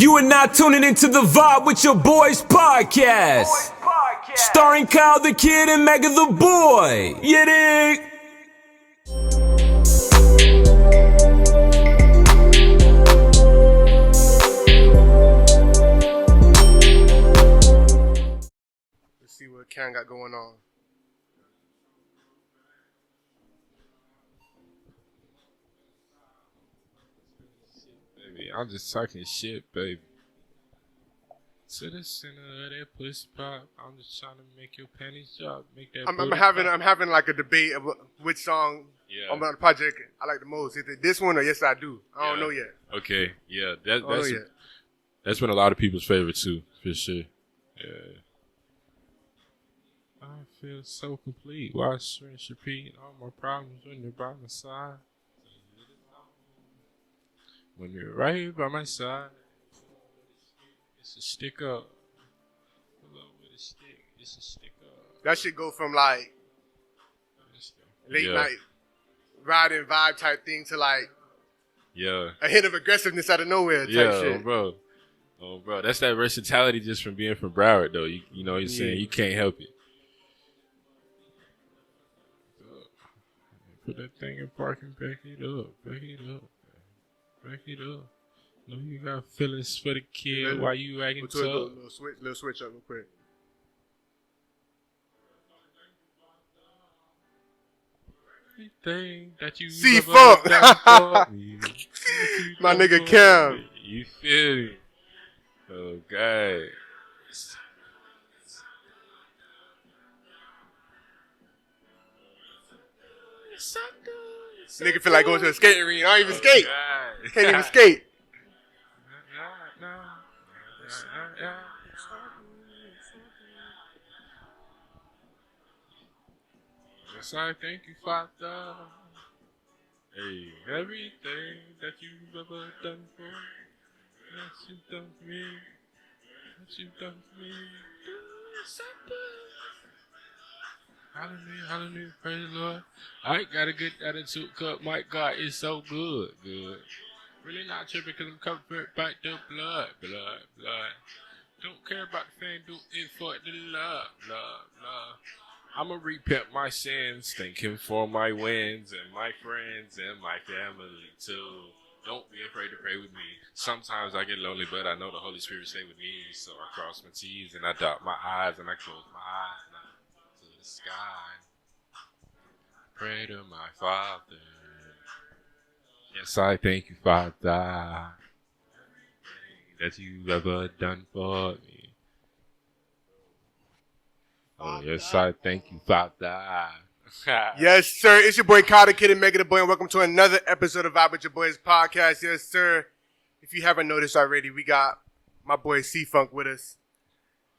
You are now tuning into The Vibe with your boys podcast. Starring Kyle the Kid and Mega the Boy. You dig? Let's see what Karen got going on. I'm just talking shit, baby. To the center of that pussy pop, I'm just trying to make your panties drop, make that. I'm having like a debate of which song on the project I like the most. Is it this one or Yes I Do? I don't know yet. Okay, yeah, that's been a lot of people's favorite too, for sure. Yeah. I feel so complete. Watch, rinse, repeat. All my problems when you're by my side. When you're right by my side, it's a stick up. Hello with a stick, it's a stick up. That should go from like late night riding vibe type thing to like a hit of aggressiveness out of nowhere type shit. Bro. Oh, bro. That's that versatility just from being from Broward, though. You know what you're saying? You can't help it. Put that thing in parking, back it up, back it up. Back it up. No, you got feelings for the kid while you acting tough. Little switch up real quick. Everything that you C-Funq. My nigga Cam. You feel me? Oh, God. Nigga feel like going to a skating rink. I don't even skate. Can't even skate. Yes, I thank you, Father. Hey, everything that you've ever done for me, that you've done for me, that you've done for me. Hallelujah, hallelujah, praise the Lord. I got a good attitude, cut. My God is so good, good. Really not tripping because I'm covered by the blood. Don't care about the fame, do it for the love. I'ma repent my sins, thank him for my wins and my friends and my family too. Don't be afraid to pray with me. Sometimes I get lonely, but I know the Holy Spirit stay with me. So I cross my T's and I dot my I's and I close my eyes. The sky. Pray to my Father. Yes, I thank you, Father. That you've ever done for me. Oh, yes, I thank you, Father. Yes, sir. It's your boy Kyle the Kid and Mega the Boy, and welcome to another episode of Vibe with Your Boys podcast. Yes, sir. If you haven't noticed already, we got my boy C-Funq with us.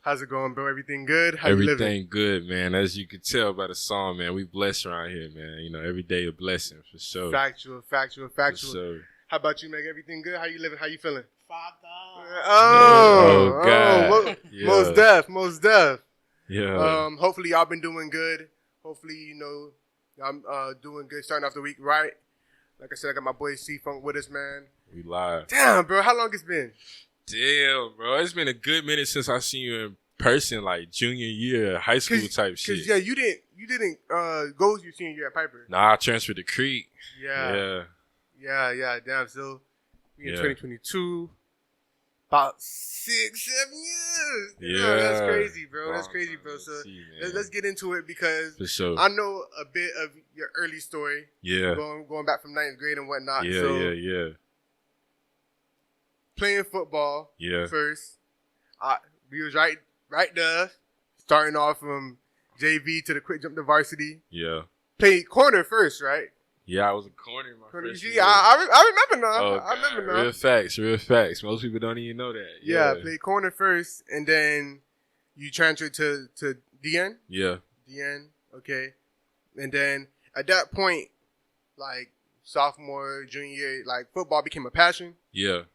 How's it going, bro? Everything good? How you living? Everything good, man. As you can tell by the song, man, we blessed around here, man. You know, every day a blessing, for sure. Factual. For sure. How about you, Meg? Everything good? How you living? How you feeling? Father. Oh, God. Most deaf. Yeah. Hopefully y'all been doing good. Hopefully, you know, I'm doing good starting off the week right. Like I said, I got my boy C-Funq with us, man. We live. Damn, bro. How long it's been? Damn, bro. It's been a good minute since I seen you in person, like junior year, high school type shit. Cause you didn't go your senior year at Piper. Nah, I transferred to Creek. Yeah. Damn. So we in 2022, about 6-7 years. Yeah, that's crazy, bro. So let's get into it because for sure. I know a bit of your early story. Yeah, going back from 9th grade and whatnot. Yeah. Playing football first. We was right there, starting off from JV to the quick jump to varsity. Yeah. Played corner first, right? Yeah, I was a corner in my freshman year. I remember now. Oh, I remember now. Real facts. Most people don't even know that. Yeah, played corner first, and then you transferred to DN? Yeah. DN, okay. And then at that point, like sophomore, junior year, like football became a passion. Yeah.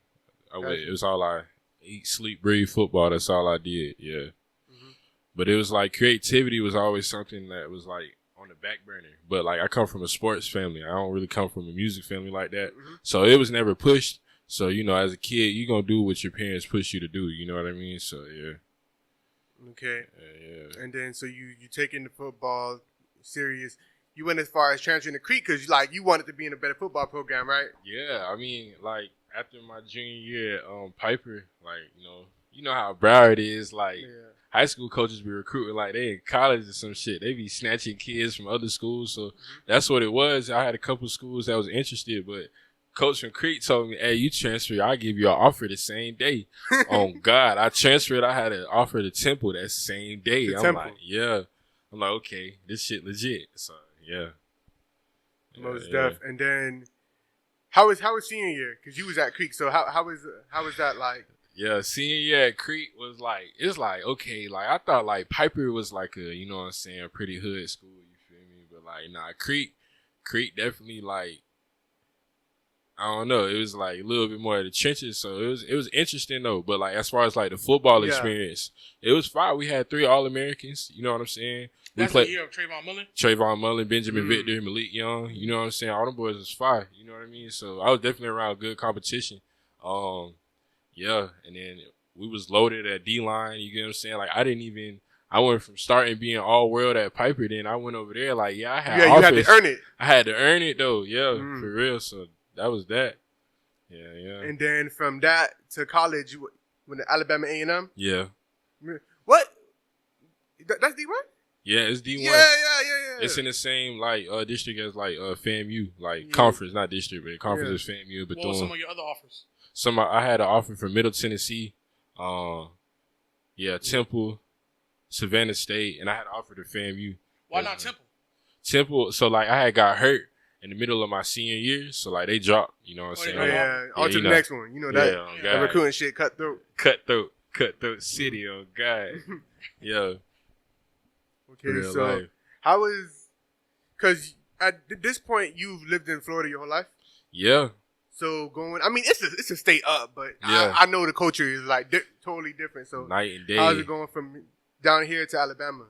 It was all I eat, sleep, breathe football. That's all I did. Yeah. Mm-hmm. But it was like creativity was always something that was like on the back burner. But like I come from a sports family. I don't really come from a music family like that. Mm-hmm. So it was never pushed. So, you know, as a kid, you gonna do what your parents push you to do. You know what I mean? So, yeah. Okay. Yeah. And then, so you taking the football serious. You went as far as transferring to Creek because you wanted to be in a better football program, right? Yeah, I mean, like, after my junior year at Piper, like, you know how Broward is, like, high school coaches be recruiting like they in college or some shit. They be snatching kids from other schools, so that's what it was. I had a couple schools that was interested, but coach from Creek told me, hey, you transfer, I'll give you an offer the same day. Oh, God, I transferred. I had an offer to Temple that same day. I'm like, yeah. I'm like, okay, this shit legit. So, yeah. Most def. And then, how was senior year? Because you was at Creek, so how was that like? Yeah, senior year at Creek was like, it's like, okay, like, I thought, like, Piper was like a, you know what I'm saying, pretty hood school, you feel me? But, like, nah, Creek definitely, like, I don't know, it was, like, a little bit more of the trenches, so it was interesting, though. But, like, as far as, like, the football experience, it was fine. We had 3 All-Americans, you know what I'm saying? That's the year of Trayvon Mullen, Benjamin Victor, Malik Young, you know what I'm saying? All them boys was fire, you know what I mean? So, I was definitely around good competition. Yeah, and then we was loaded at D-line, you get what I'm saying? Like, I went from starting being all-world at Piper, then I went over there, like, yeah, I had you had to earn it. I had to earn it, though, for real, so that was that. Yeah. And then from that to college, you went to Alabama A&M? Yeah. What? That's D1? Yeah, it's D1. Yeah. It's in the same, like, district as, like, FAMU, like, conference, not district, but conference is FAMU. But what were some of your other offers? I had an offer from Middle Tennessee, Temple, Savannah State, and I had an offer to FAMU. Why not Temple? Temple, so like I had got hurt in the middle of my senior year, so like they dropped, you know what I'm saying? On to the next one. You know that the recruiting shit cutthroat city, oh God. Yeah. Okay, real so life. How was, because at this point you've lived in Florida your whole life? Yeah. So it's a state up, but I know the culture is like totally different. So night and day. How's it going from down here to Alabama?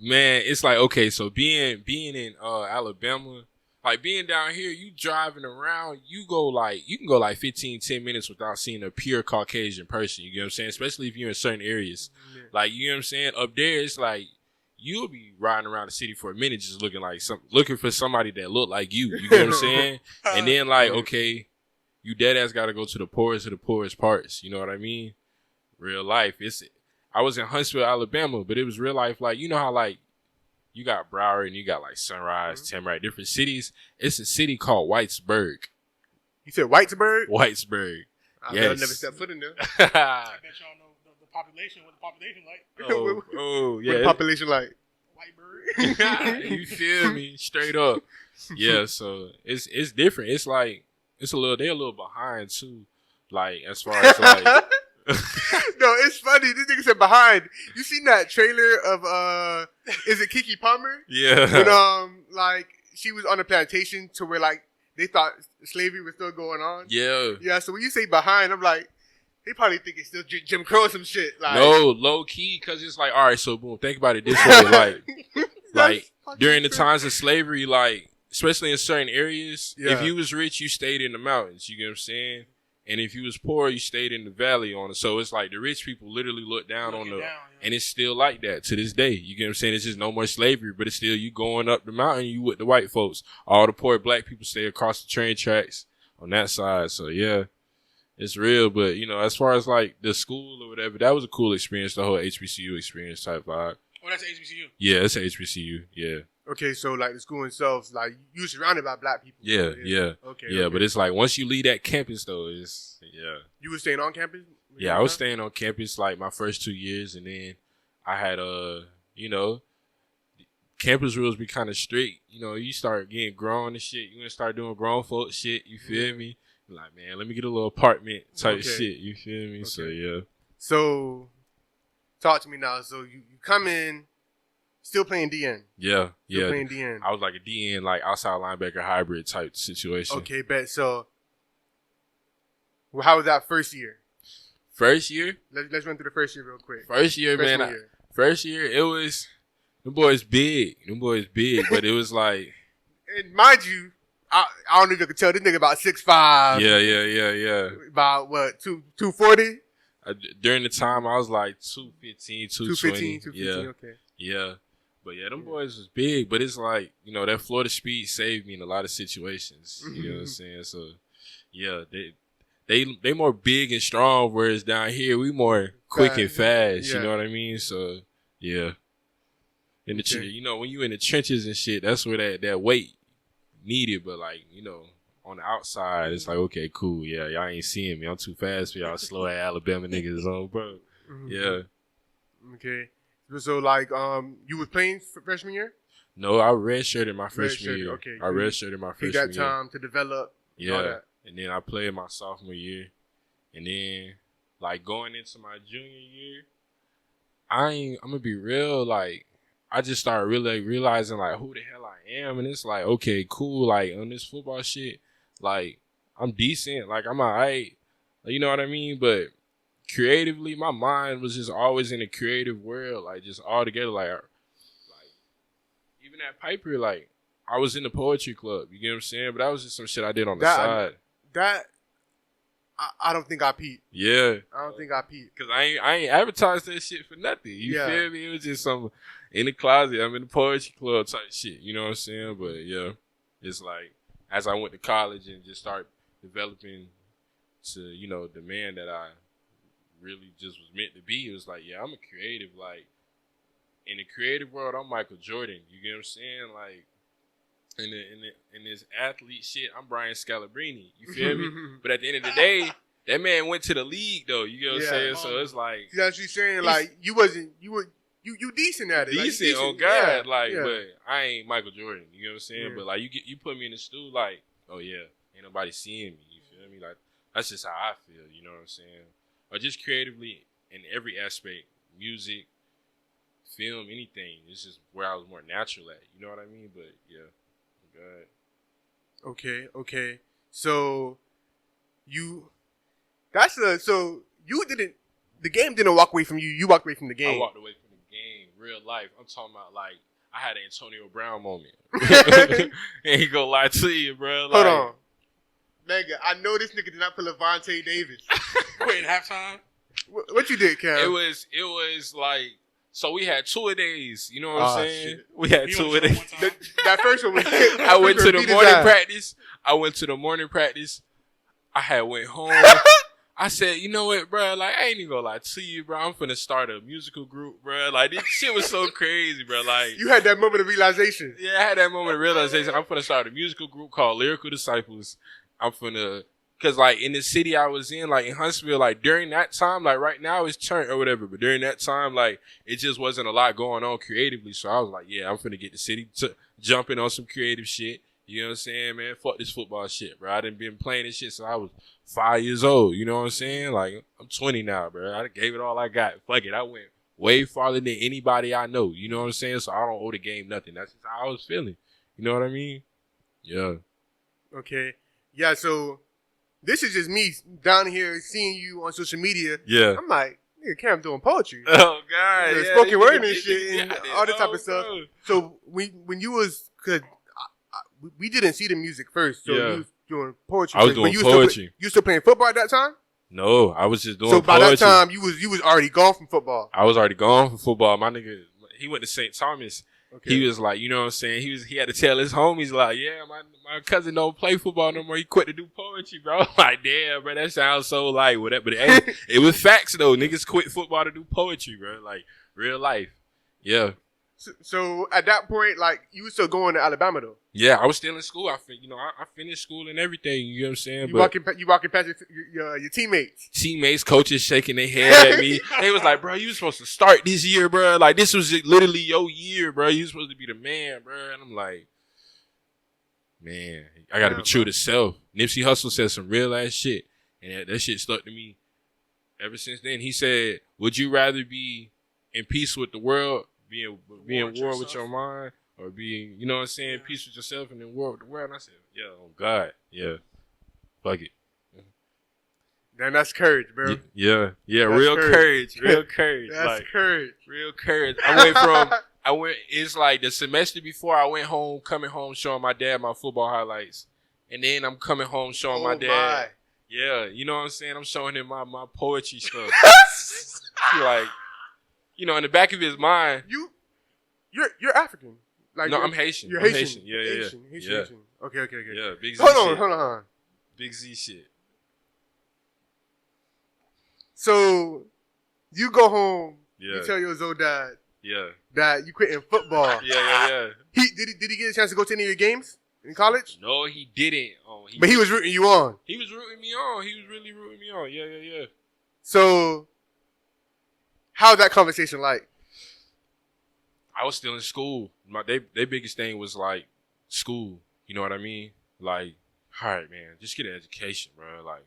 Man, it's like, okay, so being in Alabama, like being down here, you driving around, you can go 15, 10 minutes without seeing a pure Caucasian person. You get what I'm saying? Especially if you're in certain areas. Yeah. Like, you know what I'm saying? Up there, it's like you'll be riding around the city for a minute just looking for somebody that look like you. You get what I'm saying? And then okay, you dead ass got to go to the poorest of the poorest parts. You know what I mean? Real life. I was in Huntsville, Alabama, but it was real life. Like, you know how like you got Broward and you got like Sunrise, Tamarack, different cities. It's a city called Whitesburg. You said Whitesburg? Whitesburg. I've never stepped foot in there. I bet y'all know the population. What the population like? Oh yeah. What the population like? Whitesburg. You feel me? Straight up. Yeah. So it's different. It's like. They're a little behind too, like as far as like. No, it's funny. This nigga said behind. You seen that trailer of is it Keke Palmer? Yeah. When like she was on a plantation to where like they thought slavery was still going on. Yeah. Yeah. So when you say behind, I'm like, they probably think it's still Jim Crow or some shit. Like, no, low key, because it's like, all right, so boom, think about it this way, like during the times of slavery, like. Especially in certain areas, if you was rich, you stayed in the mountains. You get what I'm saying? And if you was poor, you stayed in the valley on it. So it's like the rich people literally look down on and it's still like that to this day. You get what I'm saying? It's just no more slavery, but it's still you going up the mountain, you with the white folks. All the poor black people stay across the train tracks on that side. So yeah, it's real. But you know, as far as like the school or whatever, that was a cool experience. The whole HBCU experience type vibe. Oh, that's HBCU? Yeah, it's a HBCU. Yeah. Okay, so like the school itself, like you surrounded by black people. Yeah. Okay. But it's like once you leave that campus though, it's You were staying on campus? Yeah, I was staying on campus like my first 2 years, and then I had campus rules be kind of strict. You know, you start getting grown and shit. You gonna start doing grown folk shit. You feel me? Like, man, let me get a little apartment type shit. You feel me? Okay. So yeah. So, talk to me now. So you come in. Still playing DN. Yeah. Still playing DN. I was like a DN, like outside linebacker hybrid type situation. Okay, bet. So, how was that first year? First year? Let's run through the first year real quick. First year, first year, it was, them boys big, but it was like. And mind you, I don't know if you can tell this nigga about 6'5". Yeah. About what, 240? During the time, I was like 215, 220. 215, okay. Yeah. But yeah, them boys was big. But it's like, you know, that Florida speed saved me in a lot of situations. You know what I'm saying? So, yeah, they more big and strong, whereas down here, we more quick and fast. Yeah. You know what I mean? So, yeah. In the you know, when you in the trenches and shit, that's where that weight needed. But, like, you know, on the outside, it's like, okay, cool. Yeah, y'all ain't seeing me. I'm too fast for y'all slow at Alabama niggas on, bro. Yeah. Okay. So, like, you was playing freshman year? No, I redshirted my freshman year. Okay. I redshirted my freshman year. You got time to develop. Yeah. All that. And then I played my sophomore year. And then, like, going into my junior year, I'm going to be real, like, I just started really realizing, like, who the hell I am. And it's like, okay, cool. Like, on this football shit, like, I'm decent. Like, I'm all right. You know what I mean? But creatively, my mind was just always in a creative world. Like, just all together. Like even at Piper, like, I was in the poetry club. You get what I'm saying? But that was just some shit I did on the side. I don't think I peeped. Yeah. I don't think I peeped. Because I ain't advertised that shit for nothing. You feel me? It was just some in the closet. I'm in the poetry club type shit. You know what I'm saying? But, yeah, it's like, as I went to college and just started developing to, you know, the man that I really just was meant to be, it was like, yeah, I'm a creative. Like, in the creative world, I'm Michael Jordan. You get what I'm saying? Like, in this athlete shit, I'm Brian Scalabrine. You feel me? But at the end of the day, that man went to the league though. You get what I'm saying? So it's like, that's what you're saying. Like, you decent at it. Decent, like, on God. But I ain't Michael Jordan. You know what I'm saying? Yeah. But like, you put me in the stool, like, oh yeah, ain't nobody seeing me. You feel me? Like, that's just how I feel. You know what I'm saying? Or just creatively in every aspect, music, film, anything. It's just where I was more natural at. You know what I mean? But yeah. God. Okay. So the game didn't walk away from you. You walked away from the game. I walked away from the game. Real life. I'm talking about, like, I had an Antonio Brown moment. Ain't gonna lie to you, bro. Like, hold on. Nigga, I know this nigga did not put Levante Davis. Wait, halftime? What you did, Cam? It was like, so we had 2-a-days. You know what I'm saying? Shit. We had 2-a-days. That first one was I went to the morning practice. I had went home. I said, you know what, bro? Like, I ain't even gonna lie to you, bro. I'm finna start a musical group, bro. Like, this shit was so crazy, bro. Like, you had that moment of realization. Yeah, I had that moment of realization. I'm finna start a musical group called Lyrical Disciples. Cause like in the city I was in, like in Huntsville, like during that time, like right now it's turned or whatever, but during that time, like it just wasn't a lot going on creatively. So I was like, yeah, I'm finna get the city to jumping on some creative shit. You know what I'm saying, man? Fuck this football shit, bro. I done been playing this shit since I was 5 years old. You know what I'm saying? Like, I'm 20 now, bro. I gave it all I got. Fuck it. I went way farther than anybody I know. You know what I'm saying? So I don't owe the game nothing. That's just how I was feeling. You know what I mean? Yeah. Okay. Yeah, so this is just me down here seeing you on social media. Yeah. I'm like, nigga, Cam doing poetry. Oh, God. Yeah, spoken word and shit and all this type of stuff. Bro. So when you was, cause we didn't see the music first, so you was doing poetry. I was doing poetry. You still playing football at that time? No, I was just doing poetry. So by poetry. that time, you was already gone from football. I was already gone from football. My nigga, he went to St. Thomas. Okay. He was like, you know what I'm saying? He had to tell his homies, like, yeah, my cousin don't play football no more. He quit to do poetry, bro. I'm like, damn, bro, that sounds so like whatever. But it was facts though. Niggas quit football to do poetry, bro. Like real life. Yeah. So at that point, like, you was still going to Alabama though. Yeah, I was still in school. I finished school and everything. You know what I'm saying? You walking past your teammates. Teammates, coaches shaking their head at me. They was like, bro, you was supposed to start this year, bro. Like, this was literally your year, bro. You was supposed to be the man, bro. And I'm like, man, I got to be true to self. Nipsey Hussle said some real ass shit. And that shit stuck to me ever since then. He said, would you rather be in peace with the world, be in war with your mind, or being, you know what I'm saying, peace with yourself and in war with the world? And I said, yeah, oh God, yeah, fuck it. Damn, that's courage, bro. Yeah, that's real courage. Real courage. That's like, courage. Real courage. It's like the semester before I went home, coming home, showing my dad my football highlights. And then I'm coming home showing my dad. Yeah, you know what I'm saying? I'm showing him my poetry stuff. Like, you know, in the back of his mind. You're African. Like, no, I'm Haitian. You're I'm Haitian. Yeah. Haitian. Okay. Yeah, big Z Hold shit. on. Big Z shit. So, you go home. Yeah. You tell your old dad. Yeah. That you quit in football. Yeah. Did he get a chance to go to any of your games in college? No, he didn't. But he was rooting you on. He was rooting me on. He was really rooting me on. Yeah. So, how's that conversation like? I was still in school. Their biggest thing was like school. You know what I mean? Like, all right, man, just get an education, bro. Like,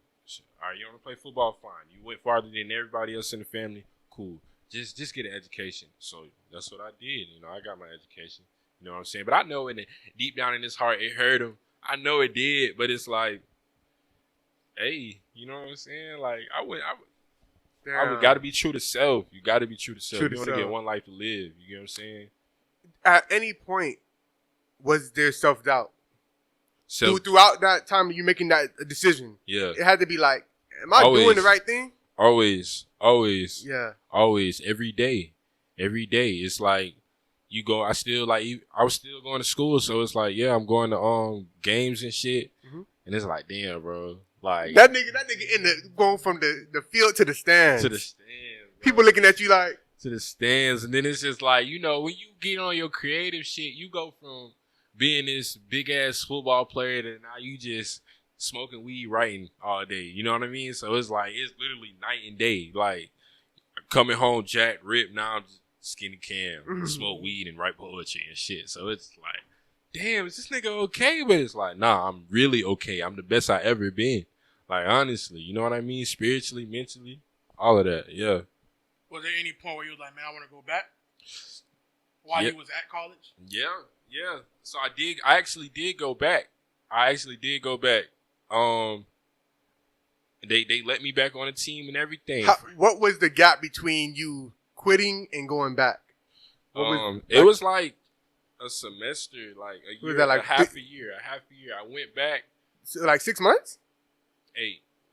all right, you want to play football? Fine. You went farther than everybody else in the family? Cool. Just get an education. So that's what I did. You know, I got my education. You know what I'm saying? But I know deep down in his heart, it hurt him. I know it did, but it's like, hey, you know what I'm saying? Like, I got to be true to self. You got to be true to self. You only get one life to live. You know what I'm saying? At any point, was there self-doubt? Throughout that time of you making that decision, yeah, it had to be like, am I doing the right thing? Always. Yeah. Always. Every day. It's like, you go, I was still going to school, so it's like, yeah, I'm going to games and shit. Mm-hmm. And it's like, damn, bro. Like that nigga going from the field to the stands. To the stands. Bro. People looking at you like to the stands. And then it's just like, you know, when you get on your creative shit, you go from being this big ass football player to now you just smoking weed writing all day. You know what I mean? So it's like, it's literally night and day. Like coming home jacked, ripped, now I'm just skinny cam, smoke weed and write poetry and shit. So it's like, damn, is this nigga okay? But it's like, nah, I'm really okay. I'm the best I ever been. Like, honestly, you know what I mean? Spiritually, mentally, all of that, yeah. Was there any point where you was like, man, I want to go back? While you was at college? Yeah. So I actually did go back. They let me back on the team and everything. What was the gap between you quitting and going back? It was like a semester, like a year, that, like half a year. I went back. So like 6 months?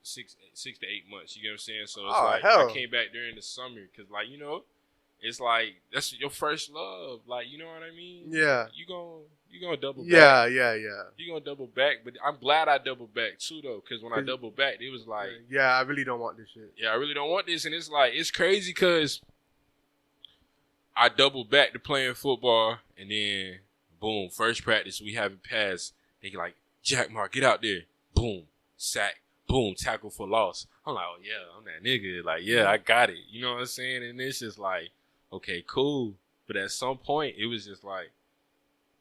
6 to 8 months. You get what I'm saying? So it's hell. I came back during the summer because, like, you know, it's like that's your first love. Like, you know what I mean? Yeah. You gonna double back. Yeah. You gonna double back, but I'm glad I doubled back too, though, because when I doubled back, it was like, yeah, I really don't want this shit. Yeah, I really don't want this, and it's like it's crazy because I doubled back to playing football, and then boom, first practice we haven't passed. They like, Jack Mark, get out there. Boom, sack. Boom, tackle for loss. I'm like, oh yeah, I'm that nigga. Like, yeah, I got it. You know what I'm saying? And it's just like, okay, cool. But at some point, it was just like,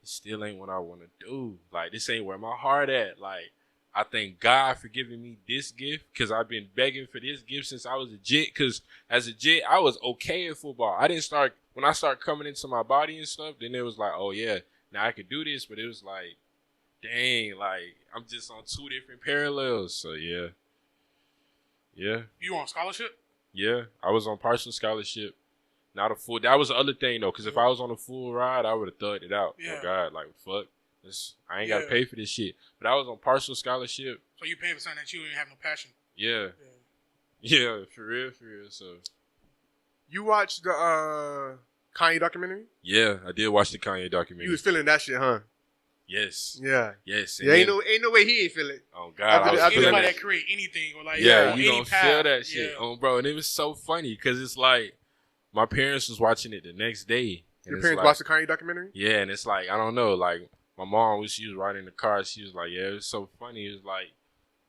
it still ain't what I want to do. Like, this ain't where my heart at. Like, I thank God for giving me this gift because I've been begging for this gift since I was a jit. Because as a jit, I was okay at football. When I started coming into my body and stuff, then it was like, oh yeah, now I could do this. But it was like, dang, like, I'm just on two different parallels. So, yeah. You on scholarship? Yeah, I was on partial scholarship. Not a full. That was the other thing, though, because if I was on a full ride, I would have thugged it out. Yeah. Oh, God, like, fuck. I ain't got to pay for this shit. But I was on partial scholarship. So you paying for something that you didn't have no passion? Yeah, for real. So. You watched the Kanye documentary? Yeah, I did watch the Kanye documentary. You was feeling that shit, huh? Yes. Yeah. Yes. Yeah, ain't no way he ain't feel it. Oh God, anybody that create anything or like you gonna feel that shit, yeah. Bro. And it was so funny because it's like my parents was watching it the next day. Your parents watched the Kanye documentary? Yeah, and it's like I don't know, like my mom she was riding in the car, she was like, yeah, it was so funny. It was like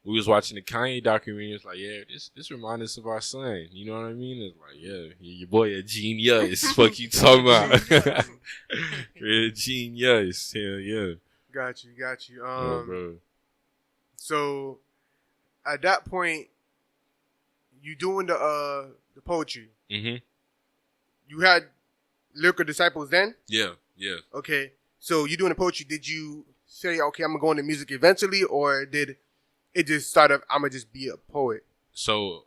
we was watching the Kanye documentary. It's like, yeah, this reminds us of our son. You know what I mean? It's like, yeah, your boy a genius. Fuck you talking about? Real genius. Hell yeah. Got you. Bro. So at that point, you doing the poetry. Mm-hmm. You had Lyrical Disciples then? Yeah. Okay. So you doing the poetry, did you say, okay, I'm gonna go into music eventually, or did it just start up, I'm gonna just be a poet? So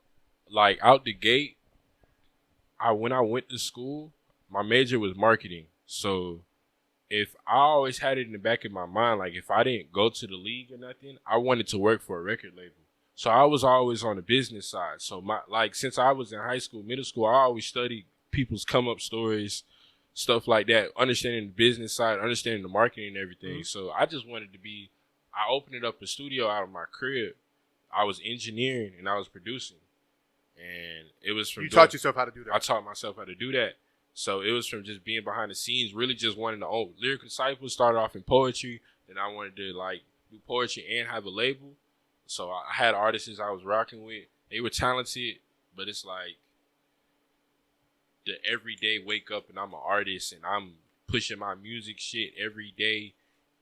like out the gate, when I went to school, my major was marketing. So if I always had it in the back of my mind, like if I didn't go to the league or nothing, I wanted to work for a record label. So I was always on the business side. So since I was in high school, middle school, I always studied people's come up stories, stuff like that, understanding the business side, understanding the marketing and everything. So I just wanted to I opened up a studio out of my crib. I was engineering and I was producing. And it was from... You taught yourself how to do that. I taught myself how to do that. So it was from just being behind the scenes, really just wanting to own. Lyrical Disciples started off in poetry. Then I wanted to like do poetry and have a label. So I had artists I was rocking with. They were talented, but it's like the everyday wake up and I'm an artist and I'm pushing my music shit every day.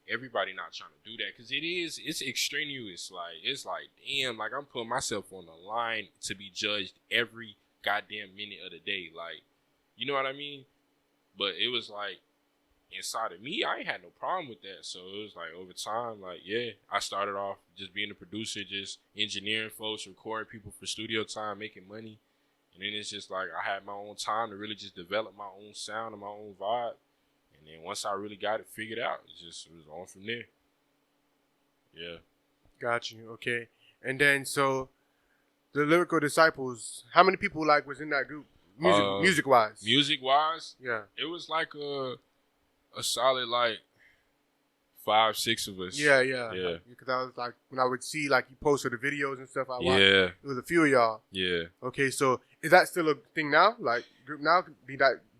Everybody not trying to do that because it's extraneous. Like, it's like, damn, like I'm putting myself on the line to be judged every goddamn minute of the day. Like, you know what I mean? But it was like, inside of me, I ain't had no problem with that. So it was like over time, like, yeah, I started off just being a producer, just engineering folks, recording people for studio time, making money. And then it's just like I had my own time to really just develop my own sound and my own vibe. And then once I really got it figured out, it was on from there. Yeah. Got you. Okay. And then so the Lyrical Disciples, how many people like was in that group? Music wise? Music wise? Yeah. It was like a solid like 5-6 of us. Yeah. Yeah. Because I was like, when I would see like you posted the videos and stuff, I watched. Yeah. It was a few of y'all. Yeah. Okay, so is that still a thing now? Like group now,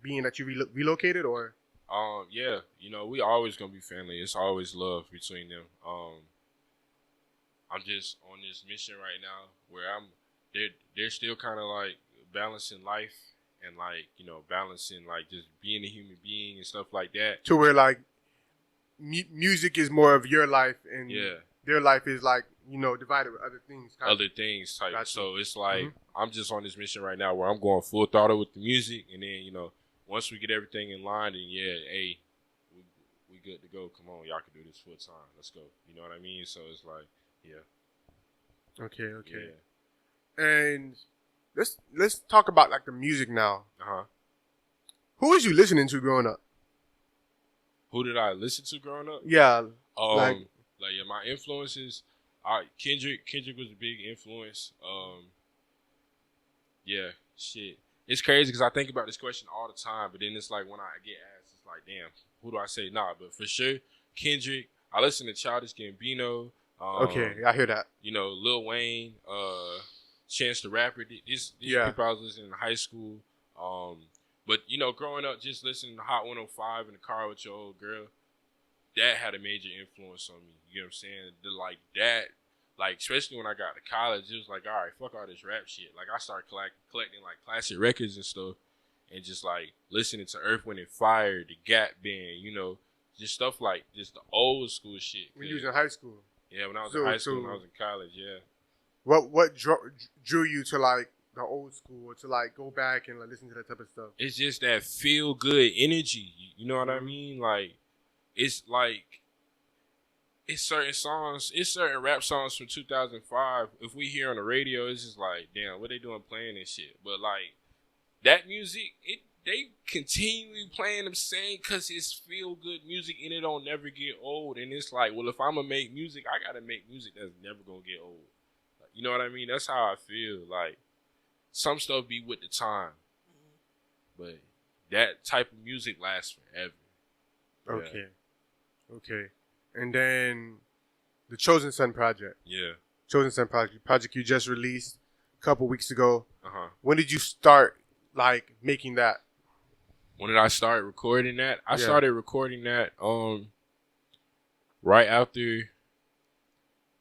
being that you relocated or? Yeah. You know, we always gonna be family. It's always love between them. I'm just on this mission right now where they're still kind of like balancing life and like, you know, balancing like just being a human being and stuff like that. To where like music is more of your life and their life is like, you know, divided with other things. Other things type. Gotcha. So it's like I'm just on this mission right now where I'm going full throttle with the music, and then, you know, once we get everything in line, then yeah, hey, we good to go. Come on, y'all can do this full time. Let's go. You know what I mean? So it's like, yeah. Okay. Yeah. And let's talk about like the music now. Who was you listening to growing up? Who did I listen to growing up? Yeah. Like yeah, my influences. Kendrick was a big influence. Yeah, shit. It's crazy because I think about this question all the time, but then it's like when I get asked, it's like, damn, who do I say? Nah, but for sure, Kendrick. I listen to Childish Gambino. Okay, I hear that. You know, Lil Wayne, Chance the Rapper. These people I was listening in high school. But, you know, growing up, just listening to Hot 105 in the car with your old girl, that had a major influence on me. You know what I'm saying? Like, especially when I got to college, it was like, all right, fuck all this rap shit. Like, I started collecting, like, classic records and stuff and just, like, listening to Earth, Wind & Fire, the Gap Band, you know, just stuff like just the old school shit. When you was in high school? Yeah, when I was in high school, when I was in college, yeah. What drew you to, like, the old school or to, like, go back and, like, listen to that type of stuff? It's just that feel-good energy. You know what I mean? Like, it's like, it's certain rap songs from 2005. If we hear on the radio, it's just like, damn, what they doing playing this shit? But like that music, they continually playing them same because it's feel good music and it don't never get old. And it's like, well, if I'm gonna make music, I gotta make music that's never gonna get old. Like, you know what I mean? That's how I feel. Like some stuff be with the time, but that type of music lasts forever. Okay. And then the Chosen Son project. Yeah. Chosen Son project you just released a couple weeks ago. When did you start, like, making that? When did I start recording that? I started recording that right after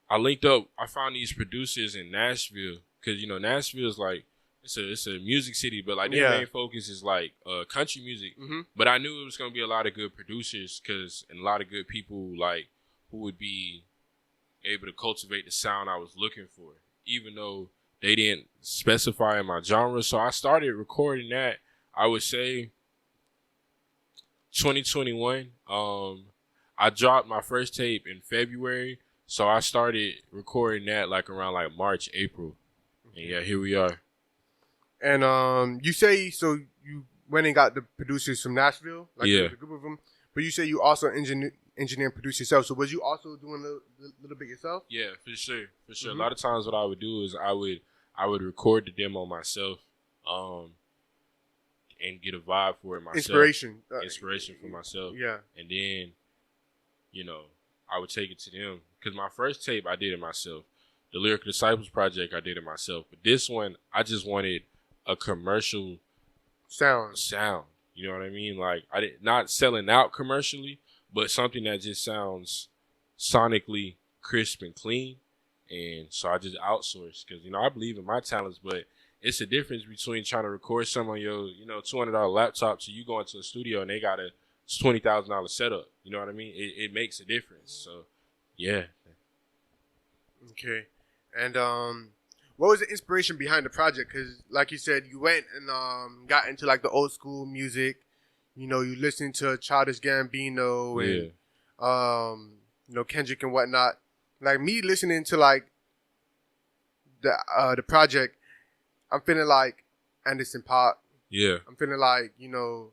I linked up. I found these producers in Nashville because, you know, Nashville is like, it's a music city, but like their main focus is like country music. But I knew it was gonna be a lot of good producers and a lot of good people like who would be able to cultivate the sound I was looking for, even though they didn't specify in my genre. So I started recording that. I would say 2021. I dropped my first tape in February, so I started recording that like around like March, April, and yeah, here we are. And you say so you went and got the producers from Nashville, like yeah, the group of them. But you say you also engineer and produce yourself. So was you also doing a little bit yourself? Yeah, for sure. Mm-hmm. A lot of times what I would do is I would record the demo myself, and get a vibe for it myself. Inspiration for myself. Yeah. And then, you know, I would take it to them. Because my first tape, I did it myself. The Lyrical Disciples project, I did it myself. But this one, I just wanted a commercial sound. You know what I mean? Like, not selling out commercially, but something that just sounds sonically crisp and clean. And so I just outsourced because, you know, I believe in my talents, but it's a difference between trying to record some on your, you know, $200 laptop to you going to a studio and they got a $20,000 setup. You know what I mean? It makes a difference. So, yeah. Okay. And what was the inspiration behind the project? Because, like you said, you went and got into like the old school music. You know, you listened to Childish Gambino and you know, Kendrick and whatnot. Like me listening to like the project, I'm feeling like Anderson .Paak. Yeah. I'm feeling like, you know,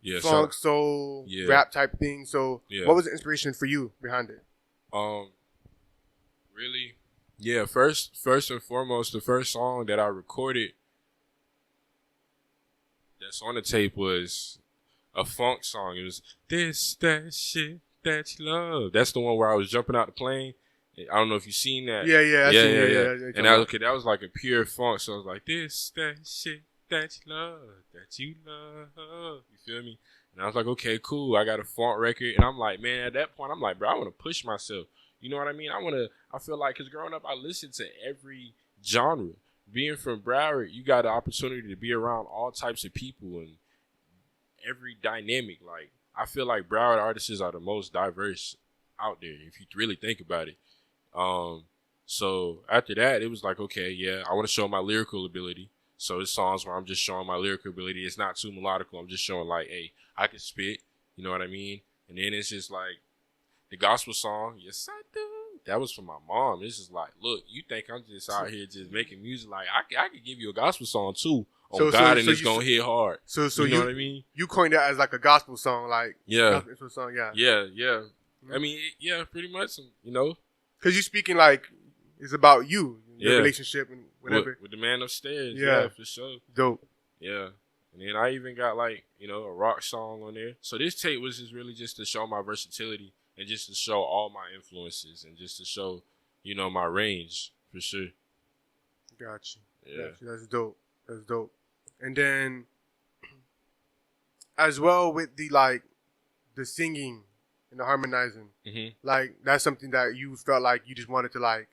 yeah, funk, soul, rap type thing. So, what was the inspiration for you behind it? Really, yeah. First and foremost, the first song that I recorded that's on the tape was a funk song. It was "This That Shit That You Love." That's the one where I was jumping out the plane. I don't know if you've seen that. Yeah. And that was like a pure funk. So I was like, "This that shit that you love, that you love." You feel me? And I was like, okay, cool. I got a funk record, and I'm like, man, at that point, I'm like, bro, I want to push myself. You know what I mean? I feel like, because growing up, I listened to every genre. Being from Broward, you got the opportunity to be around all types of people and every dynamic. Like, I feel like Broward artists are the most diverse out there, if you really think about it. So after that, it was like, okay, yeah, I want to show my lyrical ability. So it's songs where I'm just showing my lyrical ability. It's not too melodical. I'm just showing like, hey, I can spit. You know what I mean? And then it's just like the gospel song, yes, I do. That was for my mom. It's just like, look, you think I'm just out here just making music? Like, I could give you a gospel song too on God, and it's going to hit hard. So you know what I mean? You coined that as like a gospel song, like, yeah. Gospel song, yeah. Yeah. Mm-hmm. I mean, yeah, pretty much, you know. Because you're speaking like it's about you, your relationship and whatever. With the man upstairs, yeah, for sure. Dope. Yeah. And then I even got like, you know, a rock song on there. So this tape was just really just to show my versatility and just to show all my influences and just to show, you know, my range for sure. Gotcha. Yeah. Gotcha. That's dope. And then as well with the singing and the harmonizing, like that's something that you felt like you just wanted to like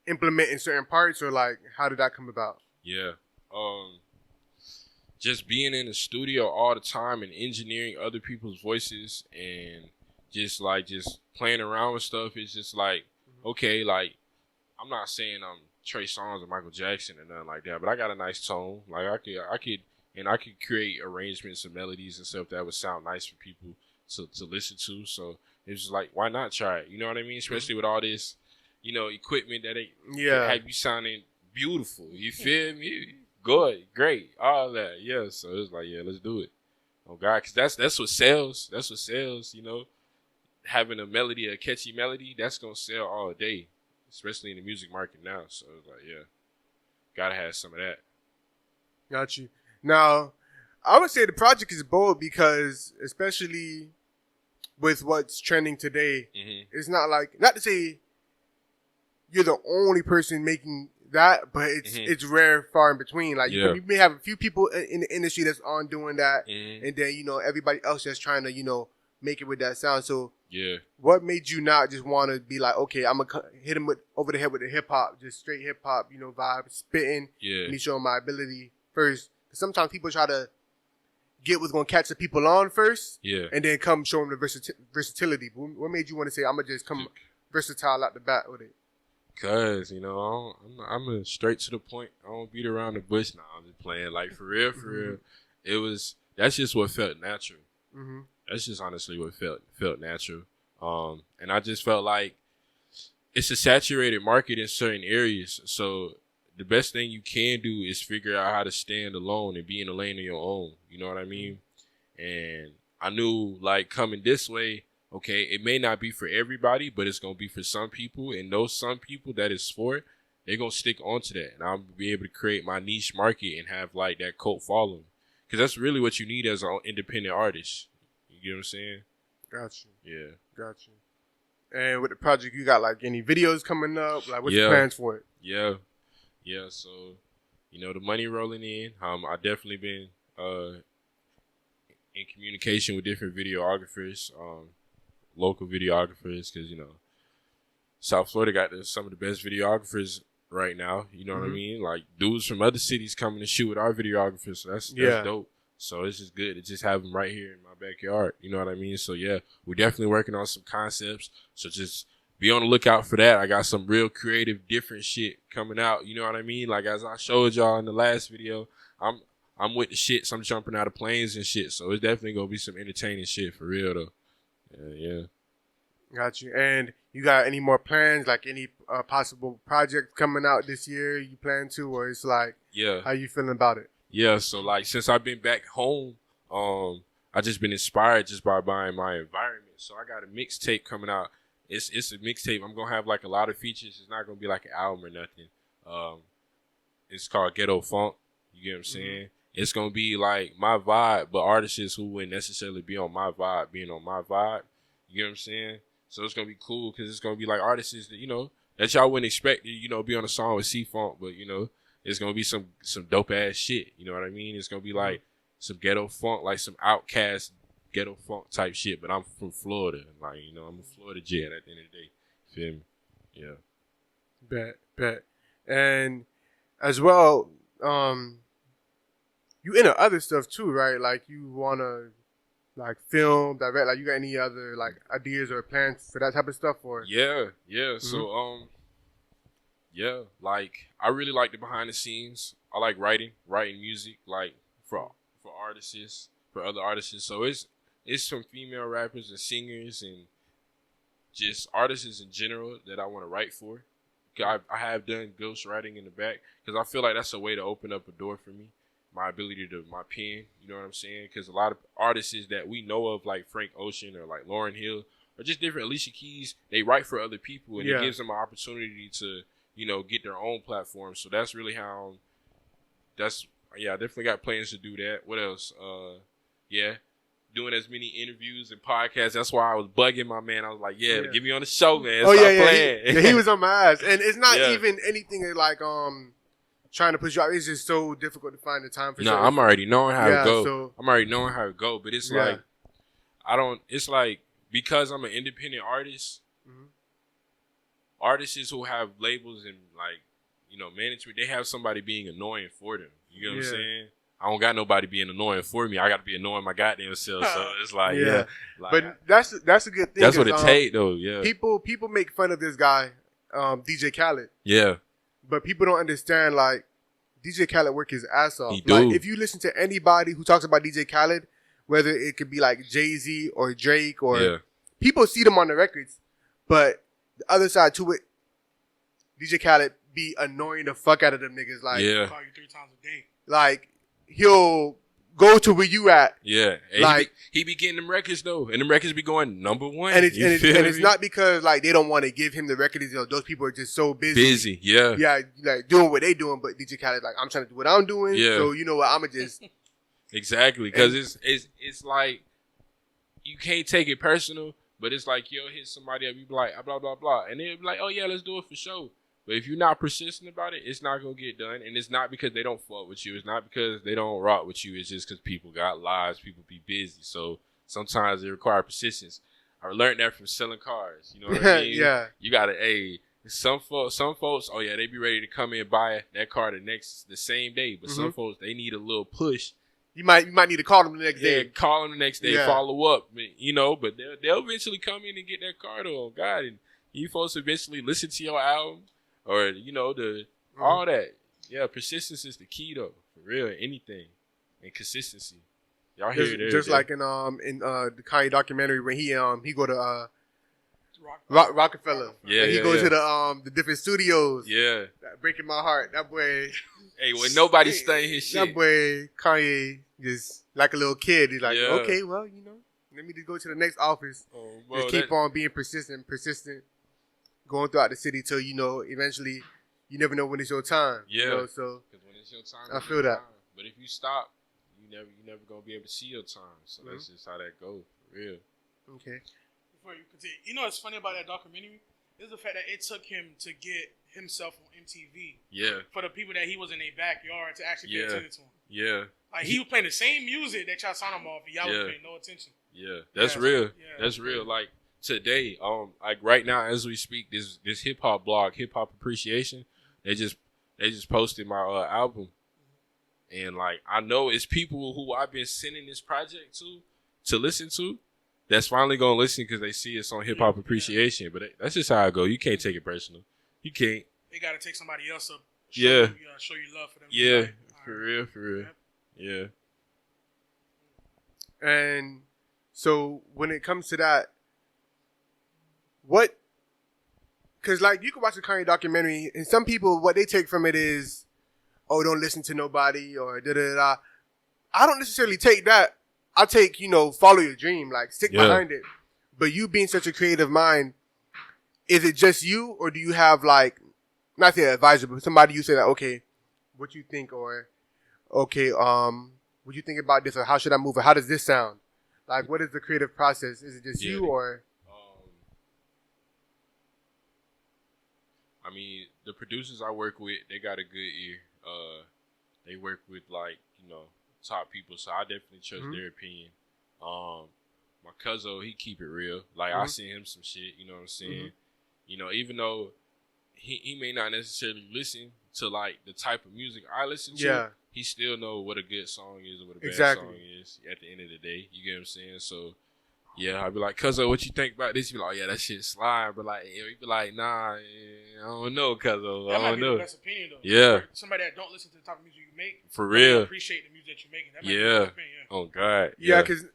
implement in certain parts, or like how did that come about? Yeah. Just being in the studio all the time and engineering other people's voices and just playing around with stuff. It's just like, okay, like I'm not saying I'm Trey Songz or Michael Jackson or nothing like that, but I got a nice tone. Like I could create arrangements and melodies and stuff that would sound nice for people to listen to. So it's just like, why not try it? You know what I mean? Especially with all this, you know, equipment that have you sounding beautiful. You feel me? Good, great, all that. Yeah. So it's like, yeah, let's do it. Oh God, because that's what sells. That's what sells. You know, having a catchy melody, that's gonna sell all day, especially in the music market now. So it's like, yeah, gotta have some of that. Got you. Now, I would say the project is bold because, especially with what's trending today, it's not to say you're the only person making that, but it's rare, far in between. Like you may have a few people in the industry that's on doing that, and then you know everybody else that's trying to, you know, make it with that sound. So what made you not just want to be like, okay, I'm gonna hit him over the head with the hip hop, just straight hip hop, you know, vibe, spitting, me showing my ability first. Sometimes people try to get what's gonna catch the people on first, and then come show them the versatility. But what made you want to say, I'm gonna just come versatile out the bat with it? Cause, you know, I'm straight to the point. I don't beat around the bush now. I'm just playing like for real. That's just what felt natural. That's just honestly what felt natural. And I just felt like it's a saturated market in certain areas. So the best thing you can do is figure out how to stand alone and be in a lane of your own. You know what I mean? And I knew like coming this way, okay, it may not be for everybody, but it's gonna be for some people, and those some people that is for, they're gonna stick onto that, and I'll be able to create my niche market and have like that cult following, because that's really what you need as an independent artist. You get what I'm saying? Got you. Yeah. Got you. And with the project, you got like any videos coming up? Like, what's Yeah. your plans for it? Yeah. So, the money rolling in. I definitely been in communication with different videographers, local videographers, because South Florida got some of the best videographers right now. You know what I mean? Like dudes from other cities coming to shoot with our videographers. So that's dope. So it's just good to just have them right here in my backyard. You know what I mean? So yeah, we're definitely working on some concepts. So just be on the lookout for that. I got some real creative, different shit coming out. You know what I mean? Like as I showed y'all in the last video, I'm with the shits. I'm jumping out of planes and shit. So it's definitely gonna be some entertaining shit for real though. Yeah. Got you. And you got any more plans? Like any possible projects coming out this year you plan to, or it's like, how you feeling about it? Yeah, so like since I've been back home, I just been inspired just by buying my environment. So I got a mixtape coming out. It's a mixtape. I'm gonna have like a lot of features. It's not gonna be like an album or nothing. It's called Ghetto Funk. You get what I'm saying? It's gonna be like my vibe, but artists who wouldn't necessarily be on my vibe being on my vibe. You get what I'm saying? So it's gonna be cool because it's gonna be like artists that that y'all wouldn't expect to be on a song with C-Funq, but it's gonna be some dope ass shit. You know what I mean? It's gonna be like some ghetto funk, like some Outcast ghetto funk type shit. But I'm from Florida, like I'm a Florida jet at the end of the day. Feel me? Yeah. Bet. And as well, you into other stuff too, right? Like you wanna like film, direct. Like you got any other like ideas or plans for that type of stuff? Or yeah. So like I really like the behind the scenes. I like writing music, like for artists, for other artists. So it's some female rappers and singers and just artists in general that I want to write for. I have done ghost writing in the back because I feel like that's a way to open up a door for me. My ability to my pen, you know what I'm saying? Because a lot of artists that we know of, like Frank Ocean or like Lauryn Hill, or just different Alicia Keys, they write for other people, and it gives them an opportunity to, get their own platform. So that's really how. I definitely got plans to do that. What else? Doing as many interviews and podcasts. That's why I was bugging my man. I was like, get me on the show, man. Stop playing. He was on my ass, and it's not even anything like trying to push you out. It's just so difficult to find the time for. No, I'm already knowing how to go. So, I'm already knowing how to go, but it's like it's like because I'm an independent artist, artists who have labels and like management, they have somebody being annoying for them. You know what I'm saying? I don't got nobody being annoying for me. I got to be annoying my goddamn self. So it's like like, but that's a good thing. That's what it take though. Yeah. People make fun of this guy, DJ Khaled. Yeah. But people don't understand, like, DJ Khaled work his ass off. He do. Like, if you listen to anybody who talks about DJ Khaled, whether it could be like Jay-Z or Drake or people see them on the records, but the other side to it, DJ Khaled be annoying the fuck out of them niggas. Like, call you 3 times a day. Like, he'll go to where you at. Yeah. And like he be getting them records though, and them records be going number one. And it's not because like they don't want to give him the records. Those people are just so busy. Yeah, like doing what they doing. But DJ Khaled like, I'm trying to do what I'm doing. Yeah. So you know what? I'ma just exactly because it's like you can't take it personal, but it's like you'll hit somebody up, you be like blah blah blah, and they'll be like, oh yeah, let's do it for sure. But if you're not persistent about it, it's not going to get done. And it's not because they don't fuck with you. It's not because they don't rock with you. It's just because people got lives. People be busy. So sometimes it requires persistence. I learned that from selling cars. You know what I mean? Yeah. You got to, some folks, oh yeah, they be ready to come in and buy that car the same day. But some folks, they need a little push. You might need to call them the next day. Call them the next day, follow up. But they'll eventually come in and get that car though. God, and you folks eventually listen to your album. Or, all that. Yeah, persistence is the key, though. For real, anything. And consistency. Y'all hear it just like in the Kanye documentary when he go to Rockefeller. Yeah, and he goes to the different studios. Yeah. Breaking my heart. That boy. Hey, when nobody studying his shit. That boy Kanye just like a little kid. He's like, Yeah. okay, well, let me just go to the next office. Just keep on being persistent, going throughout the city till eventually you never know when it's your time. Yeah. So Because when it's your time, I it's feel your that. time. But if you stop, you never gonna be able to see your time. So that's just how that goes, for real. okay. Before you continue, you know what's funny about that documentary is the fact that it took him to get himself on MTV Yeah. for the people that he was in their backyard to actually pay Yeah. attention to him. Yeah. Like he was playing the same music that y'all signed him off, and y'all Yeah. was paying no attention. Yeah. That's Yeah, real. yeah, That's that's real. real. Like today, like right now as we speak, this hip hop blog, Hip Hop Appreciation, they just posted my album. And like I know it's people who I've been sending this project to listen to that's finally gonna listen because they see it's on Hip Hop Appreciation. But that's just how I go. You can't take it personal. You can't. They got to take somebody else up. Yeah. Show you love for them. Yeah. Like, all For right. real. Yep. Yeah. And so when it comes to that, because like you can watch a Kanye documentary, and some people what they take from it is, oh, don't listen to nobody or da da da. I don't necessarily take that. I take follow your dream, like stick behind it. But you being such a creative mind, is it just you, or do you have like not the advisor, but somebody you say that okay, what you think, or okay, what you think about this, or how should I move, or how does this sound? Like, what is the creative process? Is it just you, or I mean, the producers I work with, they got a good ear. They work with like top people, so I definitely trust their opinion. My cousin, he keep it real. Like I send him some shit, you know what I'm saying? Even though he may not necessarily listen to like the type of music I listen to, he still know what a good song is and what a bad song is at the end of the day. You get what I'm saying? So yeah, I'd be like, Cuzzo, what you think about this? He be like, yeah, that shit slime. But like, he be like, nah, I don't know, Cuzzo. I That might don't be know. the best opinion though. Yeah. For somebody that don't listen to the type of music you make, For but they real. appreciate the music that you're making. That might be the best opinion. Oh God. yeah, because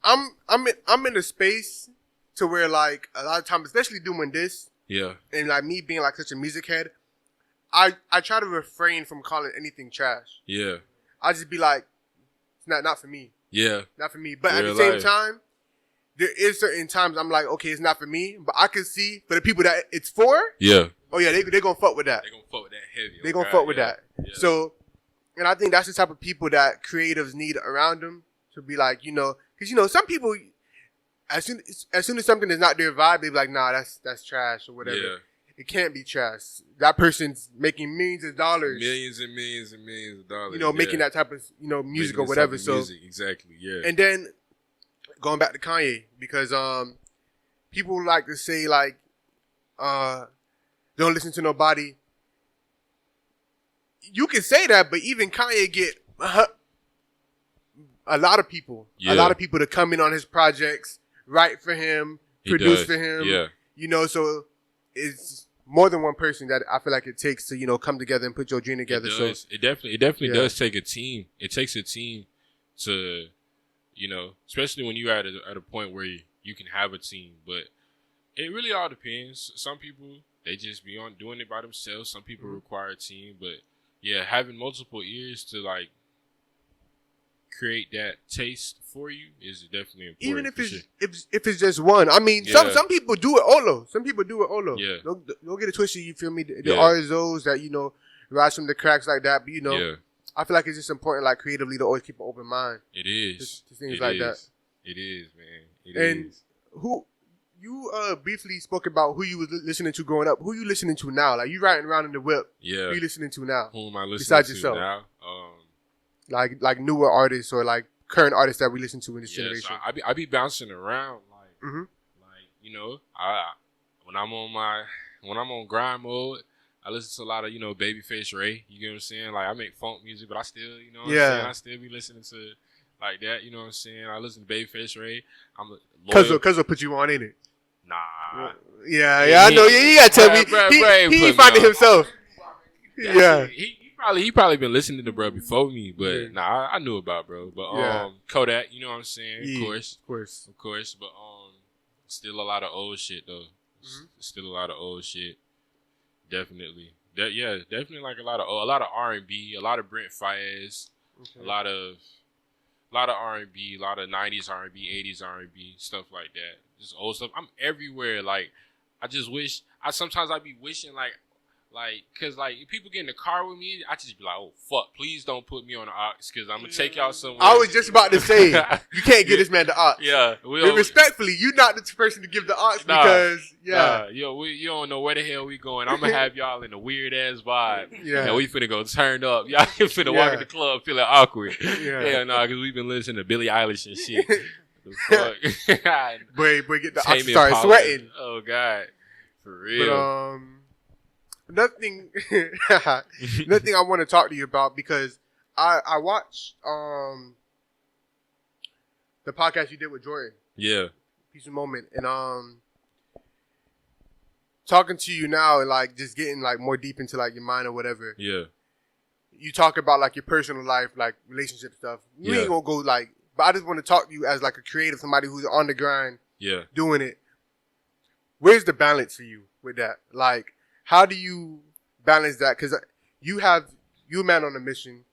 I'm in a space to where like a lot of times, especially doing this, Yeah. and like me being like such a music head, I try to refrain from calling anything trash. Yeah. I just be like, it's not for me, Yeah. not for me. But at Real the same life. time, there is certain times I'm like, okay, it's not for me, but I can see for the people that it's for. Yeah. Oh yeah, they gonna fuck with that. They gonna fuck with that heavy. They gonna fuck with that. Yeah. So, and I think that's the type of people that creatives need around them to be like, because some people, as soon as something is not their vibe, they be like, nah, that's trash or whatever. Yeah. It can't be trash. That person's making millions of dollars. Millions and millions and millions of dollars. Making that type of music Making or this whatever. type of So, music. Exactly. Yeah. and then going back to Kanye, because people like to say like, don't listen to nobody. You can say that, but even Kanye get a lot of people, to come in on his projects, write for him, produce for him. Yeah. So it's more than one person that I feel like it takes to come together and put your dream together. It So does. It definitely Yeah. does take a team. It takes a team to, especially when you're at a point where you can have a team. But it really all depends. Some people, they just be on doing it by themselves. Some people require a team. But yeah, having multiple ears to like create that taste for you is definitely important. even if for it's sure. if it's just one, I mean, Yeah. some people do it Olo. Some people do it Olo. Yeah. Don't get it twisted. You feel me? The Yeah. RSOs that rise from the cracks like that. But Yeah, I feel like it's just important, like creatively, to always keep an open mind. it is. To things It like is. that. It is, man. It And is. who you briefly spoke about who you was listening to growing up. Who you listening to now? Like you riding around in the whip. Yeah. Who you listening to now? Who am I listening Besides to yourself. now? Like newer artists or like current artists that we listen to in this Yeah, generation. so I be bouncing around like Mhm. I when I'm on grind mode, I listen to a lot of Babyface Ray. You get what I'm saying? Like I make funk music, but I still what I'm saying? I still be listening to like that. You know what I'm saying? I listen to Babyface Ray. I'm a loyal. Cuz will put you on in it. Nah. Yeah, I know. Yeah, you gotta tell me. He ain't finding himself. Yeah. He probably been listening to bro before me, but nah, I knew about bro. But Yeah. Kodak, you know what I'm saying? Yeah, Of course. But still a lot of old shit though. Still a lot of old shit. Definitely. Definitely like a lot of R&B, a lot of Brent Faiyaz, a lot of A lot of R&B, a lot of 90s R&B, 80s R&B, stuff like that. Just old stuff. I'm everywhere. Like, I just wish, sometimes I be wishing, like, cause like if people get in the car with me, I just be like, oh fuck, please don't put me on the aux, cause I'm gonna take y'all somewhere. I was just about to say, you can't get this man the aux. Yeah, and respectfully, you're not the person to give the aux because you don't know where the hell we going. I'm gonna have y'all in a weird ass vibe. Yeah, and we finna go turn up. Y'all finna walk in the club feeling awkward. Yeah, no, cause we've been listening to Billie Eilish and shit. The fuck? boy, get the aux started sweating. Oh god, for real. But nothing I want to talk to you about because I watched the podcast you did with Jordan. Yeah. Peace of Moment. And talking to you now and like just getting like more deep into like your mind or whatever. Yeah. You talk about like your personal life, like relationship stuff. We ain't gonna go like, but I just want to talk to you as like a creative, somebody who's on the grind, doing it. Where's the balance for you with that? Like, how do you balance that? Because you're a man on a mission,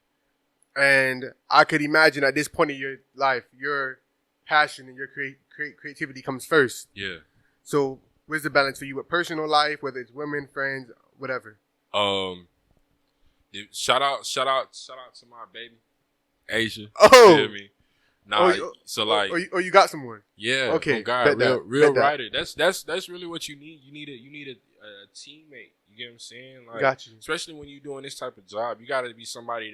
and I could imagine at this point in your life, your passion and your creativity comes first. Yeah. So where's the balance for you with personal life, whether it's women, friends, whatever? Shout out to my baby, Asia. Oh, you feel me? Nah, so like, or you got someone? Yeah. Okay. Oh God, real writer. That's really what you need. You need a teammate. You get what I'm saying? Like, got you. Especially when you're doing this type of job, you got to be somebody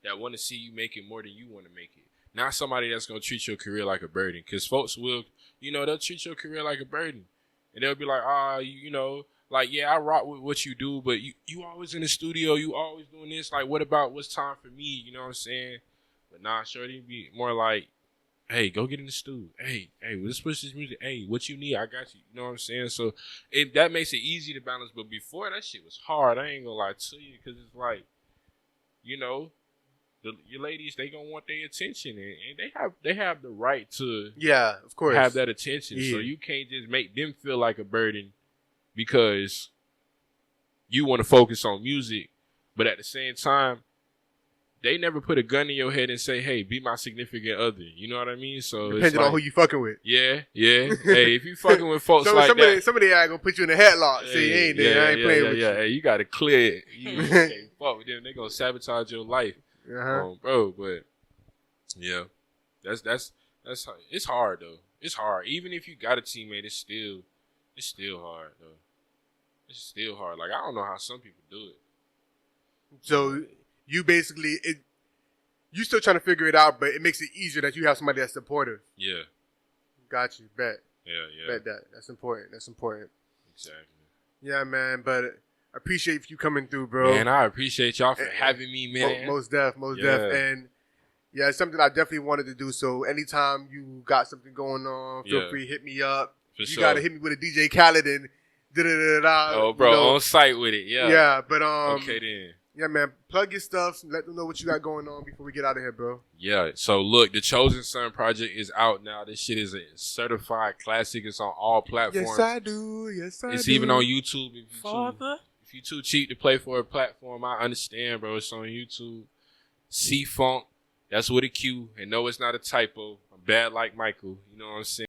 that want to see you make it more than you want to make it. Not somebody that's gonna treat your career like a burden. Because folks will, they'll treat your career like a burden, and they'll be like, like, yeah, I rock with what you do, but you always in the studio, you always doing this. Like, what's time for me? You know what I'm saying? But nah, shorty be more like, hey, go get in the studio. Hey, let's push this music. Hey, what you need, I got you. You know what I'm saying? So that makes it easy to balance. But before, that shit was hard. I ain't gonna lie to you, because it's like, your ladies, they gonna want their attention, and they have the right to of course have that attention. So you can't just make them feel like a burden because you want to focus on music, but at the same time, they never put a gun in your head and say, hey, be my significant other. You know what I mean? So depending on who you fucking with. Yeah. Hey, if you fucking with folks like that. Somebody ain't gonna put you in a headlock. Say, hey, I ain't playing with you. Hey, you gotta clear it. You can't fuck with them. They gonna sabotage your life. Bro, but yeah. That's it's hard though. It's hard. Even if you got a teammate, it's still hard though. It's still hard. Like, I don't know how some people do it. So you basically, you still trying to figure it out, but it makes it easier that you have somebody that's supportive. Yeah. Got you. Bet. Yeah. Bet that. That's important. Exactly. Yeah, man. But I appreciate you coming through, bro. Man, I appreciate y'all for having me, man. Most def. And yeah, it's something I definitely wanted to do. So anytime you got something going on, feel free, hit me up. You gotta hit me with a DJ Khaled and da-da-da-da. Oh, bro, on site with it. Yeah. Yeah, but okay then. Yeah, man, plug your stuff. Let them know what you got going on before we get out of here, bro. Yeah, so look, the Chosen Son project is out now. This shit is a certified classic. It's on all platforms. Yes, I do. It's even on YouTube. If you too cheap to play for a platform, I understand, bro. It's on YouTube. C-Funq. That's with a Q. And no, it's not a typo. I'm bad like Michael. You know what I'm saying?